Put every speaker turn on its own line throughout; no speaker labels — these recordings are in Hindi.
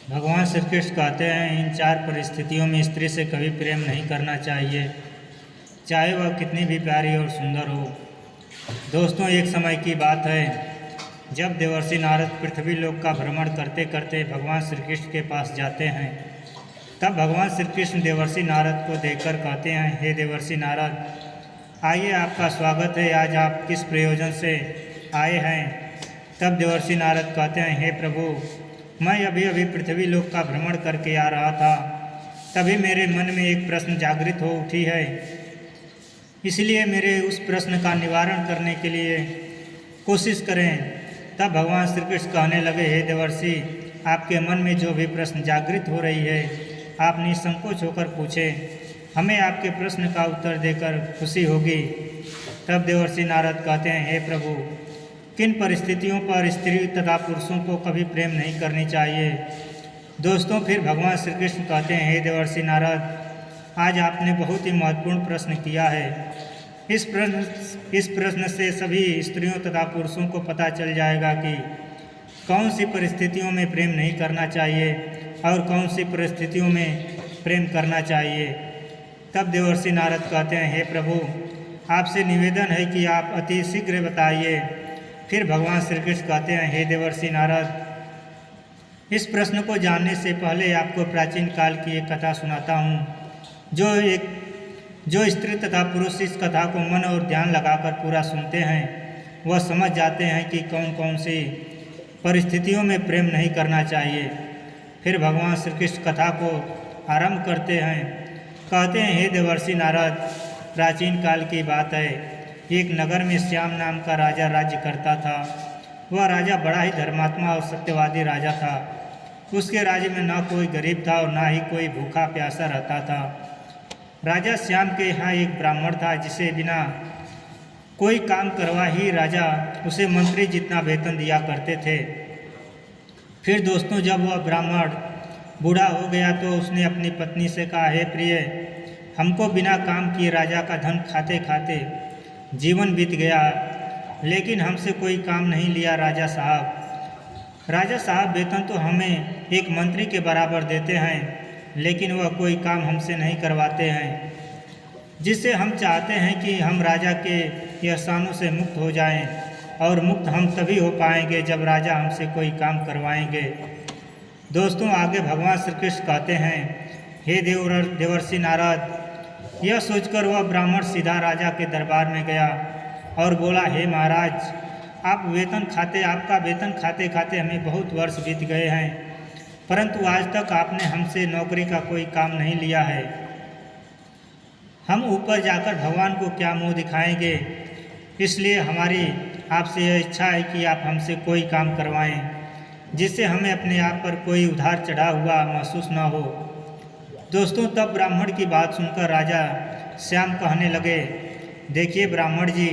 भगवान श्री कृष्ण कहते हैं इन चार परिस्थितियों में स्त्री से कभी प्रेम नहीं करना चाहिए, चाहे वह कितनी भी प्यारी और सुंदर हो। दोस्तों, एक समय की बात है जब देवर्षि नारद पृथ्वी लोक का भ्रमण करते करते भगवान श्री कृष्ण के पास जाते हैं। तब भगवान श्री कृष्ण देवर्षि नारद को देखकर कहते हैं, हे देवर्षि नारद, आइए आपका स्वागत है, आज आप किस प्रयोजन से आए हैं। तब देवर्षि नारद कहते हैं, हे प्रभु, मैं अभी अभी पृथ्वी लोक का भ्रमण करके आ रहा था, तभी मेरे मन में एक प्रश्न जागृत हो उठी है, इसलिए मेरे उस प्रश्न का निवारण करने के लिए कोशिश करें। तब भगवान श्री कृष्ण कहने लगे, हे देवर्षि, आपके मन में जो भी प्रश्न जागृत हो रही है, आप निसंकोच होकर पूछें, हमें आपके प्रश्न का उत्तर देकर खुशी होगी। तब देवर्षि नारद कहते हैं, हे प्रभु, किन परिस्थितियों पर स्त्री तथा पुरुषों को कभी प्रेम नहीं करनी चाहिए। दोस्तों, फिर भगवान श्री कृष्ण कहते हैं, हे देवर्षि नारद, आज आपने बहुत ही महत्वपूर्ण प्रश्न किया है। इस प्रश्न से सभी स्त्रियों तथा पुरुषों को पता चल जाएगा कि कौन सी परिस्थितियों में प्रेम नहीं करना चाहिए और कौन सी परिस्थितियों में प्रेम करना चाहिए। तब देवर्षि नारद कहते हैं, हे प्रभु, आपसे निवेदन है कि आप अति शीघ्र बताइए। फिर भगवान श्री कृष्ण कहते हैं, हे देवर्षि नारद, इस प्रश्न को जानने से पहले आपको प्राचीन काल की एक कथा सुनाता हूँ। जो स्त्री तथा पुरुष इस कथा को मन और ध्यान लगाकर पूरा सुनते हैं, वह समझ जाते हैं कि कौन कौन सी परिस्थितियों में प्रेम नहीं करना चाहिए। फिर भगवान श्री कृष्ण कथा को आरंभ करते हैं। कहते हैं, हे देवर्षि नारद, प्राचीन काल की बात है, एक नगर में श्याम नाम का राजा राज्य करता था। वह राजा बड़ा ही धर्मात्मा और सत्यवादी राजा था। उसके राज्य में न कोई गरीब था और न ही कोई भूखा प्यासा रहता था। राजा श्याम के यहाँ एक ब्राह्मण था, जिसे बिना कोई काम करवा ही राजा उसे मंत्री जितना वेतन दिया करते थे। फिर दोस्तों, जब वह ब्राह्मण बूढ़ा हो गया तो उसने अपनी पत्नी से कहा, हे प्रिय, हमको बिना काम किए राजा का धन खाते खाते जीवन बीत गया, लेकिन हमसे कोई काम नहीं लिया राजा साहब। राजा साहब वेतन तो हमें एक मंत्री के बराबर देते हैं, लेकिन वह कोई काम हमसे नहीं करवाते हैं, जिससे हम चाहते हैं कि हम राजा के एहसानों से मुक्त हो जाएं, और मुक्त हम तभी हो पाएंगे जब राजा हमसे कोई काम करवाएंगे। दोस्तों, आगे भगवान श्री कृष्ण कहते हैं, हे देवर्षि नारद, यह सोचकर वह ब्राह्मण सीधा राजा के दरबार में गया और बोला, हे महाराज, आपका वेतन खाते खाते हमें बहुत वर्ष बीत गए हैं, परंतु आज तक आपने हमसे नौकरी का कोई काम नहीं लिया है। हम ऊपर जाकर भगवान को क्या मुँह दिखाएंगे, इसलिए हमारी आपसे यह इच्छा है कि आप हमसे कोई काम करवाएं, जिससे हमें अपने आप पर कोई उधार चढ़ा हुआ महसूस न हो। दोस्तों, तब ब्राह्मण की बात सुनकर राजा श्याम कहने लगे, देखिए ब्राह्मण जी,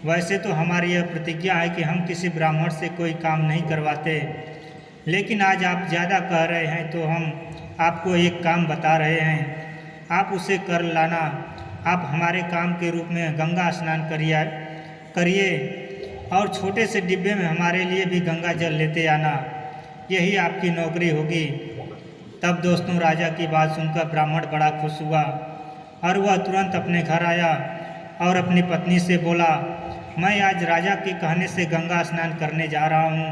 वैसे तो हमारी यह प्रतिज्ञा है कि हम किसी ब्राह्मण से कोई काम नहीं करवाते, लेकिन आज आप ज़्यादा कह रहे हैं तो हम आपको एक काम बता रहे हैं, आप उसे कर लाना। आप हमारे काम के रूप में गंगा स्नान करिए और छोटे से डिब्बे में हमारे लिए भी गंगा जल लेते आना, यही आपकी नौकरी होगी। तब दोस्तों, राजा की बात सुनकर ब्राह्मण बड़ा खुश हुआ और वह तुरंत अपने घर आया और अपनी पत्नी से बोला, मैं आज राजा के कहने से गंगा स्नान करने जा रहा हूँ।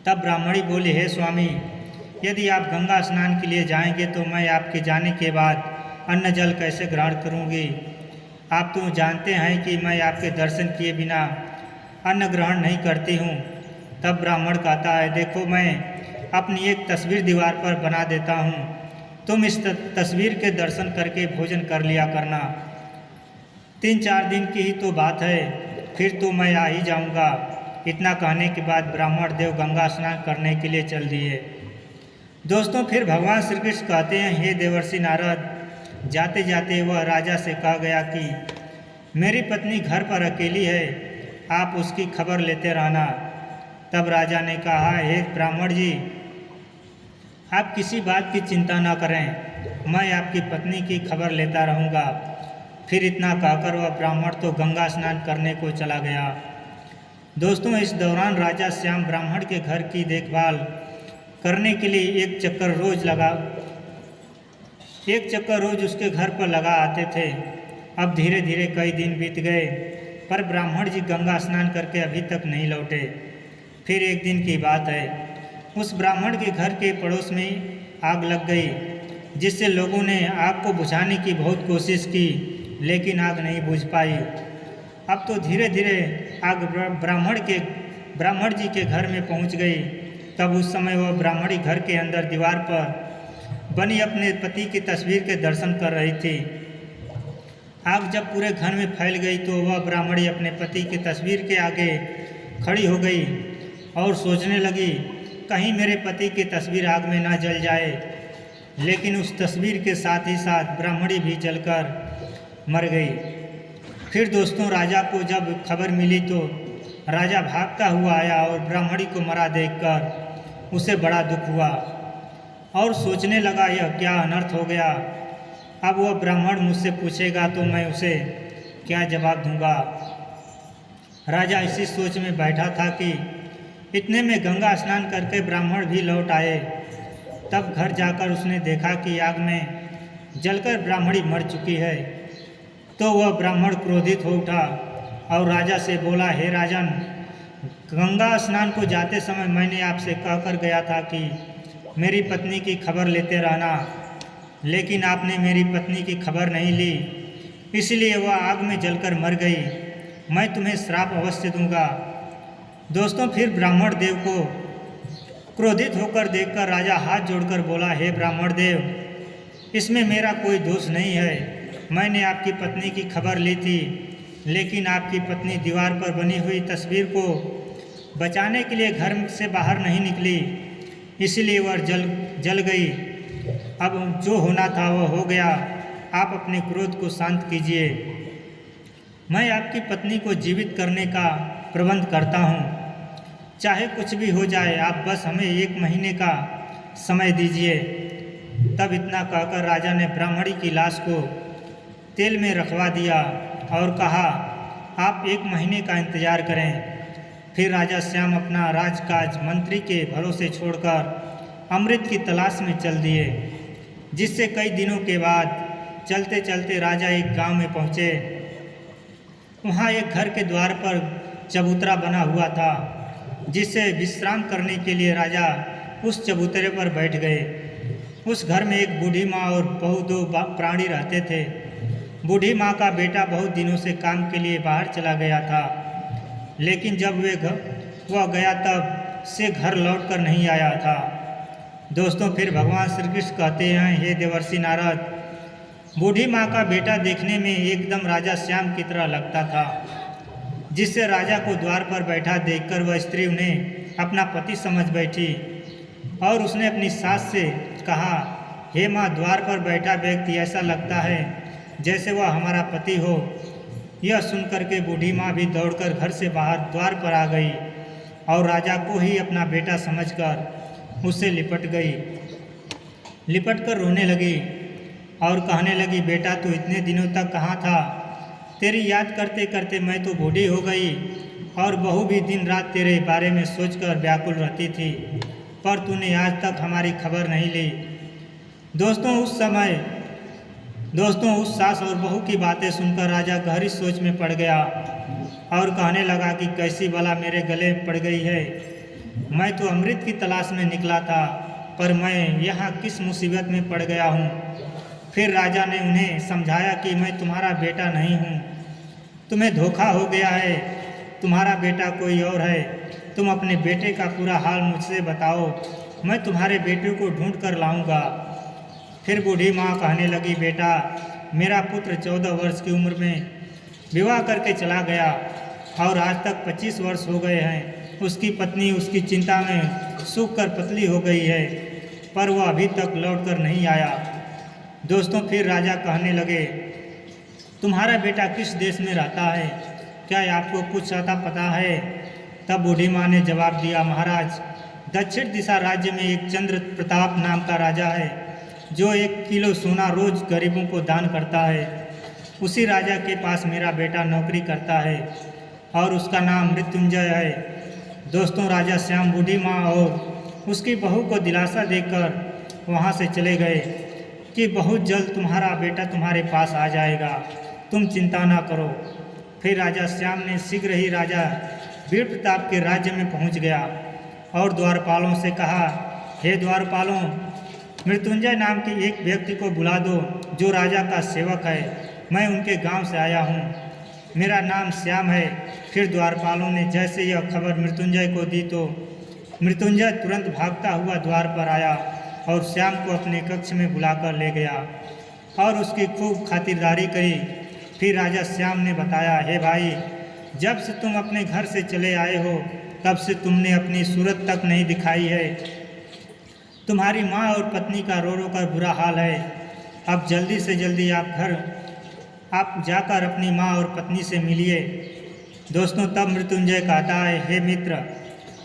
तब ब्राह्मणी बोली, हे स्वामी, यदि आप गंगा स्नान के लिए जाएंगे तो मैं आपके जाने के बाद अन्न जल कैसे ग्रहण करूँगी। आप तो जानते हैं कि मैं आपके दर्शन किए बिना अन्न ग्रहण नहीं करती हूँ। तब ब्राह्मण कहता है, देखो, मैं अपनी एक तस्वीर दीवार पर बना देता हूँ, तुम इस तस्वीर के दर्शन करके भोजन कर लिया करना। 3-4 दिन की ही तो बात है, फिर तो मैं आ ही जाऊँगा। इतना कहने के बाद ब्राह्मण देव गंगा स्नान करने के लिए चल दिए। दोस्तों, फिर भगवान श्री कृष्ण कहते हैं, हे देवर्षि नारद, जाते जाते वह राजा से कहा गया कि मेरी पत्नी घर पर अकेली है, आप उसकी खबर लेते रहना। तब राजा ने कहा, हे ब्राह्मण जी, आप किसी बात की चिंता न करें, मैं आपकी पत्नी की खबर लेता रहूँगा। फिर इतना कहकर वह ब्राह्मण तो गंगा स्नान करने को चला गया। दोस्तों, इस दौरान राजा श्याम ब्राह्मण के घर की देखभाल करने के लिए एक चक्कर रोज उसके घर पर लगा आते थे। अब धीरे धीरे कई दिन बीत गए, पर ब्राह्मण जी गंगा स्नान करके अभी तक नहीं लौटे। फिर एक दिन की बात है, उस ब्राह्मण के घर के पड़ोस में आग लग गई, जिससे लोगों ने आग को बुझाने की बहुत कोशिश की, लेकिन आग नहीं बुझ पाई। अब तो धीरे धीरे आग ब्राह्मण जी के घर में पहुंच गई। तब उस समय वह ब्राह्मणी घर के अंदर दीवार पर बनी अपने पति की तस्वीर के दर्शन कर रही थी। आग जब पूरे घर में फैल गई तो वह ब्राह्मणी अपने पति की तस्वीर के आगे खड़ी हो गई और सोचने लगी, कहीं मेरे पति की तस्वीर आग में ना जल जाए। लेकिन उस तस्वीर के साथ ही साथ ब्राह्मणी भी जलकर मर गई। फिर दोस्तों, राजा को जब खबर मिली तो राजा भागता हुआ आया और ब्राह्मणी को मरा देखकर उसे बड़ा दुख हुआ और सोचने लगा, यह क्या अनर्थ हो गया। अब वह ब्राह्मण मुझसे पूछेगा तो मैं उसे क्या जवाब दूंगा। राजा इसी सोच में बैठा था कि इतने में गंगा स्नान करके ब्राह्मण भी लौट आए। तब घर जाकर उसने देखा कि आग में जलकर ब्राह्मणी मर चुकी है। तो वह ब्राह्मण क्रोधित हो उठा और राजा से बोला, हे राजन, गंगा स्नान को जाते समय मैंने आपसे कहकर गया था कि मेरी पत्नी की खबर लेते रहना, लेकिन आपने मेरी पत्नी की खबर नहीं ली, इसलिए वह आग में जलकर मर गई। मैं तुम्हें श्राप अवश्य दूंगा। दोस्तों, फिर ब्राह्मण देव को क्रोधित होकर देखकर राजा हाथ जोड़कर बोला, हे ब्राह्मण देव, इसमें मेरा कोई दोष नहीं है। मैंने आपकी पत्नी की खबर ली थी, लेकिन आपकी पत्नी दीवार पर बनी हुई तस्वीर को बचाने के लिए घर से बाहर नहीं निकली, इसलिए वह जल गई। अब जो होना था वह हो गया। आप अपने क्रोध को शांत कीजिए। मैं आपकी पत्नी को जीवित करने का प्रबंध करता हूँ। चाहे कुछ भी हो जाए, आप बस हमें 1 महीने का समय दीजिए। तब इतना कहकर राजा ने ब्राह्मणी की लाश को तेल में रखवा दिया और कहा, आप 1 महीने का इंतजार करें। फिर राजा श्याम अपना राजकाज मंत्री के भरोसे छोड़कर अमृत की तलाश में चल दिए, जिससे कई दिनों के बाद चलते चलते राजा एक गांव में पहुँचे। वहाँ एक घर के द्वार पर चबूतरा बना हुआ था, जिससे विश्राम करने के लिए राजा उस चबूतरे पर बैठ गए। उस घर में एक बूढ़ी माँ और 2 प्राणी रहते थे। बूढ़ी माँ का बेटा बहुत दिनों से काम के लिए बाहर चला गया था, लेकिन जब वह गया तब से घर लौटकर नहीं आया था। दोस्तों, फिर भगवान श्री कृष्ण कहते हैं, हे देवर्षि नारद, बूढ़ी माँ का बेटा देखने में एकदम राजा श्याम की तरह लगता था, जिससे राजा को द्वार पर बैठा देखकर वह स्त्री उन्हें अपना पति समझ बैठी और उसने अपनी सास से कहा, हे माँ, द्वार पर बैठा व्यक्ति ऐसा लगता है जैसे वह हमारा पति हो। यह सुनकर के बूढ़ी माँ भी दौड़कर घर से बाहर द्वार पर आ गई और राजा को ही अपना बेटा समझकर उससे लिपट कर रोने लगी और कहने लगी, बेटा तू इतने दिनों तक कहाँ था? तेरी याद करते करते मैं तो बूढ़ी हो गई और बहू भी दिन रात तेरे बारे में सोचकर व्याकुल रहती थी, पर तूने आज तक हमारी खबर नहीं ली। दोस्तों उस सास और बहू की बातें सुनकर राजा गहरी सोच में पड़ गया और कहने लगा कि कैसी बला मेरे गले पड़ गई है। मैं तो अमृत की तलाश में निकला था, पर मैं यहाँ किस मुसीबत में पड़ गया हूँ। फिर राजा ने उन्हें समझाया कि मैं तुम्हारा बेटा नहीं हूँ, तुम्हें धोखा हो गया है, तुम्हारा बेटा कोई और है। तुम अपने बेटे का पूरा हाल मुझसे बताओ, मैं तुम्हारे बेटे को ढूंढ कर लाऊंगा। फिर बूढ़ी माँ कहने लगी, बेटा मेरा पुत्र 14 वर्ष की उम्र में विवाह करके चला गया और आज तक 25 वर्ष हो गए हैं। उसकी पत्नी उसकी चिंता में सूख कर पतली हो गई है, पर वह अभी तक लौट कर नहीं आया। दोस्तों, फिर राजा कहने लगे, तुम्हारा बेटा किस देश में रहता है? क्या आपको कुछ पता है? तब बूढ़ी माँ ने जवाब दिया, महाराज, दक्षिण दिशा राज्य में एक चंद्र प्रताप नाम का राजा है, जो 1 किलो सोना रोज गरीबों को दान करता है। उसी राजा के पास मेरा बेटा नौकरी करता है और उसका नाम मृत्युंजय है। दोस्तों, राजा श्याम बूढ़ी माँ और उसकी बहू को दिलासा देकर वहाँ से चले गए कि बहुत जल्द तुम्हारा बेटा तुम्हारे पास आ जाएगा, तुम चिंता ना करो। फिर राजा श्याम ने शीघ्र ही राजा वीर प्रताप के राज्य में पहुँच गया और द्वारपालों से कहा, हे द्वारपालों, मृत्युंजय नाम के एक व्यक्ति को बुला दो जो राजा का सेवक है। मैं उनके गांव से आया हूँ, मेरा नाम श्याम है। फिर द्वारपालों ने जैसे यह खबर मृत्युंजय को दी तो मृत्युंजय तुरंत भागता हुआ द्वार पर आया और श्याम को अपने कक्ष में बुलाकर ले गया और उसकी खूब खातिरदारी करी। फिर राजा श्याम ने बताया, हे भाई, जब से तुम अपने घर से चले आए हो तब से तुमने अपनी सूरत तक नहीं दिखाई है। तुम्हारी माँ और पत्नी का रो रो कर बुरा हाल है। अब जल्दी से जल्दी आप जाकर अपनी माँ और पत्नी से मिलिए। दोस्तों, तब मृत्युंजय कहता है, हे मित्र,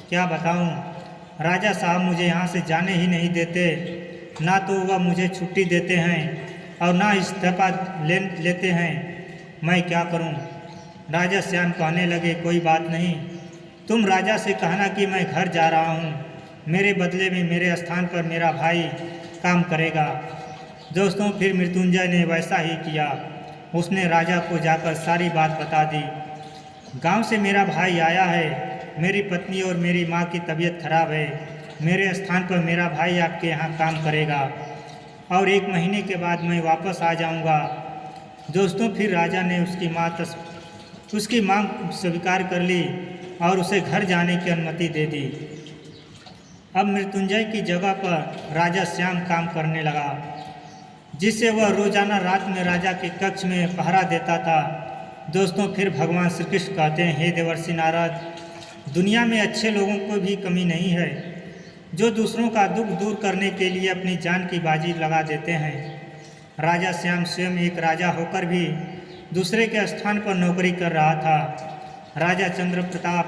क्या बताऊं, राजा साहब मुझे यहाँ से जाने ही नहीं देते। ना तो वह मुझे छुट्टी देते हैं और ना इस्तीफा लेते हैं। मैं क्या करूं? राजा श्याम कहने लगे, कोई बात नहीं, तुम राजा से कहना कि मैं घर जा रहा हूं, मेरे बदले में मेरे स्थान पर मेरा भाई काम करेगा। दोस्तों, फिर मृत्युंजय ने वैसा ही किया। उसने राजा को जाकर सारी बात बता दी। गांव से मेरा भाई आया है, मेरी पत्नी और मेरी माँ की तबीयत खराब है, मेरे स्थान पर मेरा भाई आपके यहाँ काम करेगा और 1 महीने के बाद मैं वापस आ जाऊँगा। दोस्तों, फिर राजा ने उसकी मांग स्वीकार कर ली और उसे घर जाने की अनुमति दे दी। अब मृत्युंजय की जगह पर राजा श्याम काम करने लगा, जिससे वह रोजाना रात में राजा के कक्ष में पहरा देता था। दोस्तों, फिर भगवान श्री कृष्ण कहते हैं, हे देवर्षि नारद, दुनिया में अच्छे लोगों को भी कमी नहीं है, जो दूसरों का दुख दूर करने के लिए अपनी जान की बाजी लगा देते हैं। राजा श्याम स्वयं एक राजा होकर भी दूसरे के स्थान पर नौकरी कर रहा था। राजा चंद्र प्रताप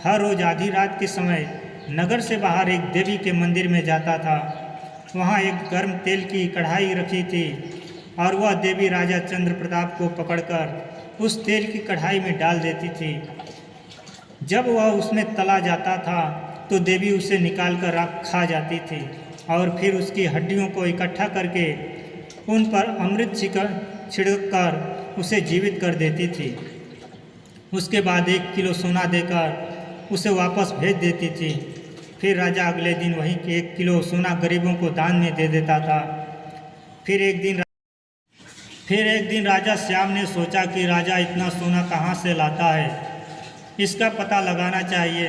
हर रोज आधी रात के समय नगर से बाहर एक देवी के मंदिर में जाता था। वहाँ एक गर्म तेल की कढ़ाई रखी थी और वह देवी राजा चंद्र प्रताप को पकड़कर उस तेल की कढ़ाई में डाल देती थी। जब वह उसमें तला जाता था तो देवी उसे निकाल कर खा जाती थी और फिर उसकी हड्डियों को इकट्ठा करके उन पर अमृत छिड़ककर उसे जीवित कर देती थी। उसके बाद 1 किलो सोना देकर उसे वापस भेज देती थी। फिर राजा अगले दिन वही 1 किलो सोना गरीबों को दान में दे देता था। फिर एक दिन राजा श्याम ने सोचा कि राजा इतना सोना कहाँ से लाता है, इसका पता लगाना चाहिए।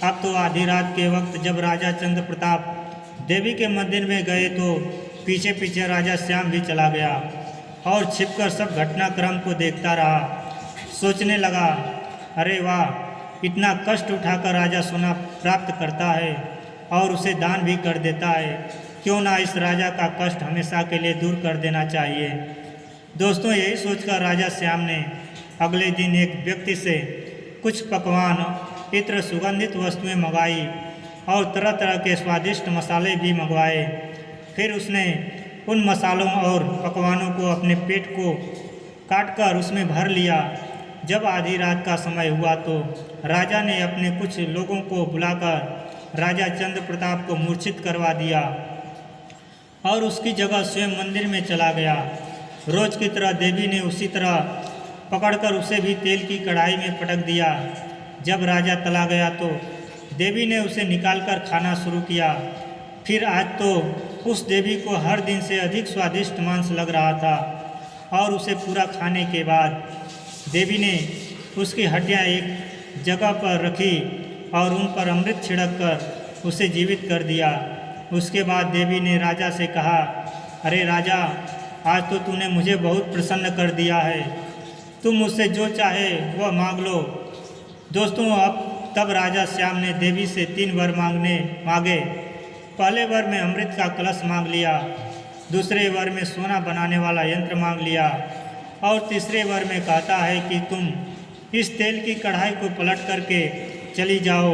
अब तो आधी रात के वक्त जब राजा चंद्र प्रताप देवी के मंदिर में गए तो पीछे पीछे राजा श्याम भी चला गया और छिपकर सब घटनाक्रम को देखता रहा। सोचने लगा, अरे वाह, इतना कष्ट उठाकर राजा सोना प्राप्त करता है और उसे दान भी कर देता है, क्यों ना इस राजा का कष्ट हमेशा के लिए दूर कर देना चाहिए। दोस्तों, यही सोचकर राजा श्याम ने अगले दिन एक व्यक्ति से कुछ पकवान, इत्र, सुगंधित वस्तुएं मंगाई और तरह तरह के स्वादिष्ट मसाले भी मंगवाए। फिर उसने उन मसालों और पकवानों को अपने पेट को काटकर उसमें भर लिया। जब आधी रात का समय हुआ तो राजा ने अपने कुछ लोगों को बुलाकर राजा चंद्र प्रताप को मूर्छित करवा दिया और उसकी जगह स्वयं मंदिर में चला गया। रोज की तरह देवी ने उसी तरह पकड़कर उसे भी तेल की कढ़ाई में पटक दिया। जब राजा तला गया तो देवी ने उसे निकालकर खाना शुरू किया। फिर आज तो उस देवी को हर दिन से अधिक स्वादिष्ट मांस लग रहा था और उसे पूरा खाने के बाद देवी ने उसकी हड्डियां एक जगह पर रखी और उन पर अमृत छिड़क कर उसे जीवित कर दिया। उसके बाद देवी ने राजा से कहा, अरे राजा, आज तो तूने मुझे बहुत प्रसन्न कर दिया है, तुम मुझसे जो चाहे वह मांग लो। दोस्तों, अब तब राजा श्याम ने देवी से 3 वर मांगे। पहले वर में अमृत का कलश मांग लिया, दूसरे वर में सोना बनाने वाला यंत्र मांग लिया और तीसरे वर में कहता है कि तुम इस तेल की कढ़ाई को पलट करके चली जाओ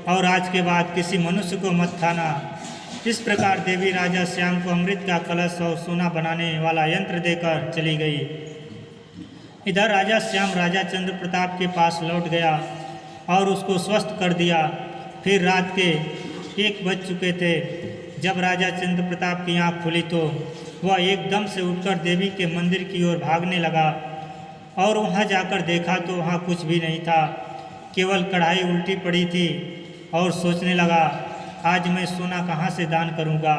और आज के बाद किसी मनुष्य को मत खाना। इस प्रकार देवी राजा श्याम को अमृत का कलश और सोना बनाने वाला यंत्र देकर चली गई। इधर राजा श्याम राजा चंद्र प्रताप के पास लौट गया और उसको स्वस्थ कर दिया। फिर रात के 1 बज चुके थे। जब राजा चंद्र प्रताप की आँख खुली तो वह एकदम से उठकर देवी के मंदिर की ओर भागने लगा और वहाँ जाकर देखा तो वहाँ कुछ भी नहीं था, केवल कढ़ाई उल्टी पड़ी थी और सोचने लगा, आज मैं सोना कहाँ से दान करूँगा,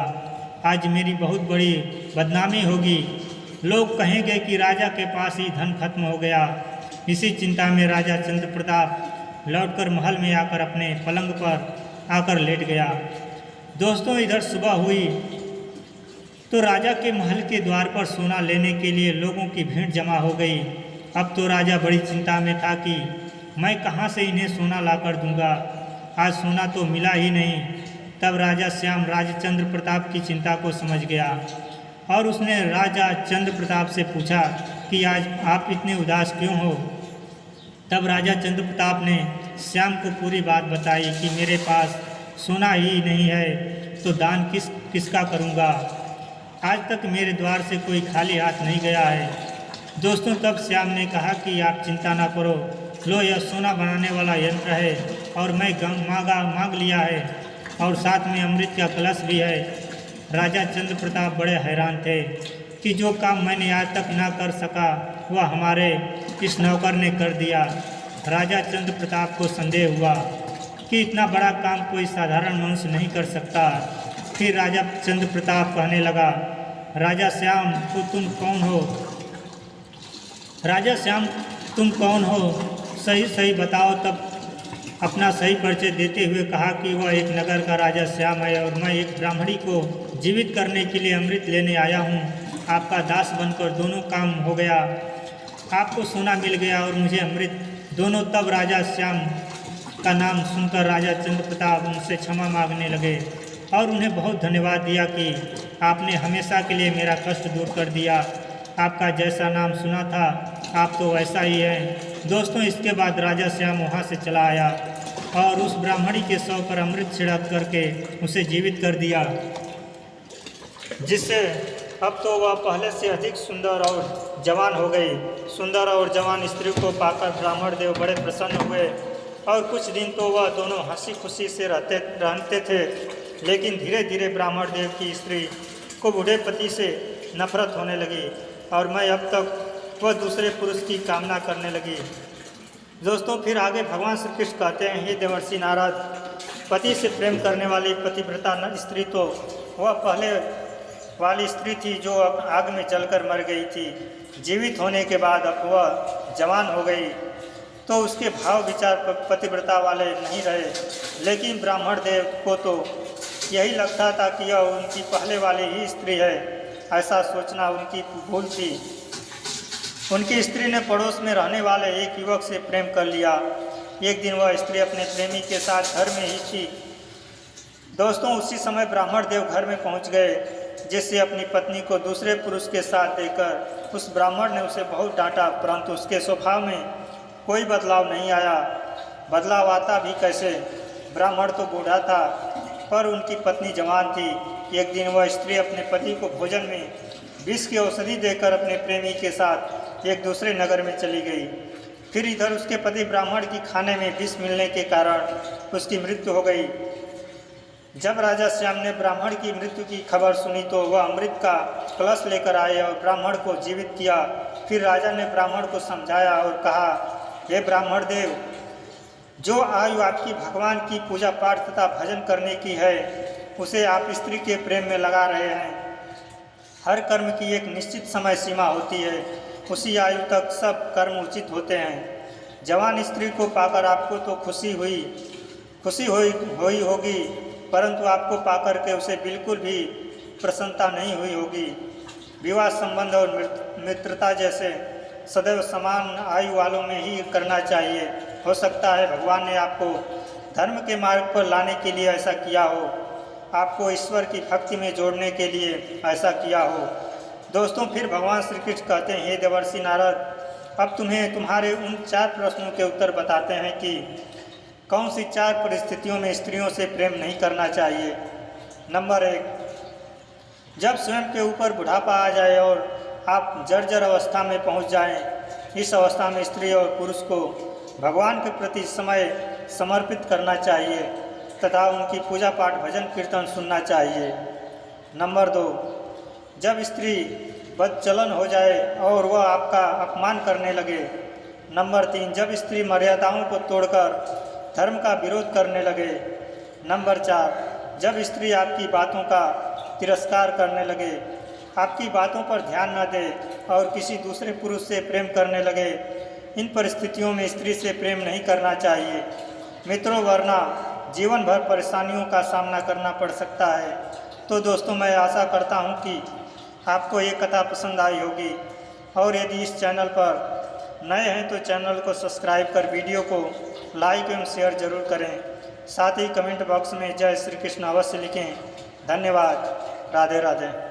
आज मेरी बहुत बड़ी बदनामी होगी, लोग कहेंगे कि राजा के पास ही धन खत्म हो गया। इसी चिंता में राजा चंद्र प्रताप लौटकर महल में आकर अपने पलंग पर आकर लेट गया। दोस्तों, इधर सुबह हुई तो राजा के महल के द्वार पर सोना लेने के लिए लोगों की भीड़ जमा हो गई। अब तो राजा बड़ी चिंता में था कि मैं कहाँ से इन्हें सोना लाकर दूंगा, आज सोना तो मिला ही नहीं। तब राजा श्याम राजचंद्र प्रताप की चिंता को समझ गया और उसने राजा चंद्र प्रताप से पूछा कि आज आप इतने उदास क्यों हो। तब राजा चंद्र प्रताप ने श्याम को पूरी बात बताई कि मेरे पास सोना ही नहीं है तो दान किसका करूँगा, आज तक मेरे द्वार से कोई खाली हाथ नहीं गया है। दोस्तों, तब श्याम ने कहा कि आप चिंता ना करो, लो यह सोना बनाने वाला यंत्र है और मैं मांग लिया है और साथ में अमृत का कलश भी है। राजा चंद्र प्रताप बड़े हैरान थे कि जो काम मैंने आज तक ना कर सका वह हमारे इस नौकर ने कर दिया। राजा चंद्र प्रताप को संदेह हुआ कि इतना बड़ा काम कोई साधारण मनुष्य नहीं कर सकता। फिर राजा चंद्र प्रताप कहने लगा, राजा श्याम तो तुम कौन हो, राजा श्याम तुम कौन हो, सही बताओ। तब अपना सही परिचय देते हुए कहा कि वह एक नगर का राजा श्याम है और मैं एक ब्राह्मणी को जीवित करने के लिए अमृत लेने आया हूँ। आपका दास बनकर दोनों काम हो गया, आपको सोना मिल गया और मुझे अमृत दोनों। तब राजा श्याम का नाम सुनकर राजा चंद्र प्रताप उनसे क्षमा मांगने लगे और उन्हें बहुत धन्यवाद दिया कि आपने हमेशा के लिए मेरा कष्ट दूर कर दिया। आपका जैसा नाम सुना था आप तो वैसा ही है। दोस्तों, इसके बाद राजा श्याम वहाँ से चला आया और उस ब्राह्मणी के शव पर अमृत छिड़क करके उसे जीवित कर दिया, जिससे अब तो वह पहले से अधिक सुंदर और जवान हो गई। सुंदर और जवान स्त्री को पाकर ब्राह्मण देव बड़े प्रसन्न हुए और कुछ दिन तो वह दोनों हंसी खुशी से रहते थे। लेकिन धीरे धीरे ब्राह्मण देव की स्त्री को बूढ़े पति से नफरत होने लगी और मैं अब तक वह दूसरे पुरुष की कामना करने लगी। दोस्तों, फिर आगे भगवान श्री कृष्ण कहते हैं, हे देवर्षि नारद, पति से प्रेम करने वाली पतिव्रता स्त्री तो वह पहले वाली स्त्री थी जो अब आग में जलकर मर गई थी। जीवित होने के बाद अब वह जवान हो गई तो उसके भाव विचार पतिव्रता वाले नहीं रहे। लेकिन ब्राह्मण देव को तो यही लगता था कि यह उनकी पहले वाली ही स्त्री है। ऐसा सोचना उनकी भूल थी। उनकी स्त्री ने पड़ोस में रहने वाले एक युवक से प्रेम कर लिया। एक दिन वह स्त्री अपने प्रेमी के साथ घर में ही थी। दोस्तों, उसी समय ब्राह्मण देव घर में पहुंच गए, जिससे अपनी पत्नी को दूसरे पुरुष के साथ देकर उस ब्राह्मण ने उसे बहुत डांटा, परंतु उसके स्वभाव में कोई बदलाव नहीं आया। बदलाव आता भी कैसे, ब्राह्मण तो बूढ़ा था पर उनकी पत्नी जवान थी। एक दिन वह स्त्री अपने पति को भोजन में विष की औषधि देकर अपने प्रेमी के साथ एक दूसरे नगर में चली गई। फिर इधर उसके पति ब्राह्मण की खाने में विष मिलने के कारण उसकी मृत्यु हो गई। जब राजा श्याम ने ब्राह्मण की मृत्यु की खबर सुनी तो वह अमृत का कलश लेकर आए और ब्राह्मण को जीवित किया। फिर राजा ने ब्राह्मण को समझाया और कहा, हे ब्राह्मण देव, जो आयु आपकी भगवान की पूजा पाठ तथा भजन करने की है उसे आप स्त्री के प्रेम में लगा रहे हैं। हर कर्म की एक निश्चित समय सीमा होती है, उसी आयु तक सब कर्म उचित होते हैं। जवान स्त्री को पाकर आपको तो खुशी हुई होगी, परंतु आपको पाकर के उसे बिल्कुल भी प्रसन्नता नहीं हुई होगी। विवाह संबंध और मित्रता जैसे सदैव समान आयु वालों में ही करना चाहिए। हो सकता है भगवान ने आपको धर्म के मार्ग पर लाने के लिए ऐसा किया हो, आपको ईश्वर की भक्ति में जोड़ने के लिए ऐसा किया हो। दोस्तों, फिर भगवान श्री कृष्ण कहते हैं, हे देवर्षि नारद, अब तुम्हें तुम्हारे उन 4 प्रश्नों के उत्तर बताते हैं कि कौन सी 4 परिस्थितियों में स्त्रियों से प्रेम नहीं करना चाहिए। नंबर 1, जब स्वयं के ऊपर बुढ़ापा आ जाए और आप जर्जर अवस्था में पहुंच जाएं, इस अवस्था में स्त्री और पुरुष को भगवान के प्रति समय समर्पित करना चाहिए। तथा उनकी पूजा पाठ भजन कीर्तन सुनना चाहिए। नंबर 2, जब स्त्री बदचलन हो जाए और वह आपका अपमान करने लगे। नंबर 3, जब स्त्री मर्यादाओं को तोड़कर धर्म का विरोध करने लगे। नंबर 4, जब स्त्री आपकी बातों का तिरस्कार करने लगे, आपकी बातों पर ध्यान न दे और किसी दूसरे पुरुष से प्रेम करने लगे। इन परिस्थितियों में स्त्री से प्रेम नहीं करना चाहिए मित्रों, वरना जीवन भर परेशानियों का सामना करना पड़ सकता है। तो दोस्तों, मैं आशा करता हूँ कि आपको ये कथा पसंद आई होगी, और यदि इस चैनल पर नए हैं तो चैनल को सब्सक्राइब कर वीडियो को लाइक एवं शेयर जरूर करें। साथ ही कमेंट बॉक्स में जय श्री कृष्ण अवश्य लिखें। धन्यवाद। राधे राधे।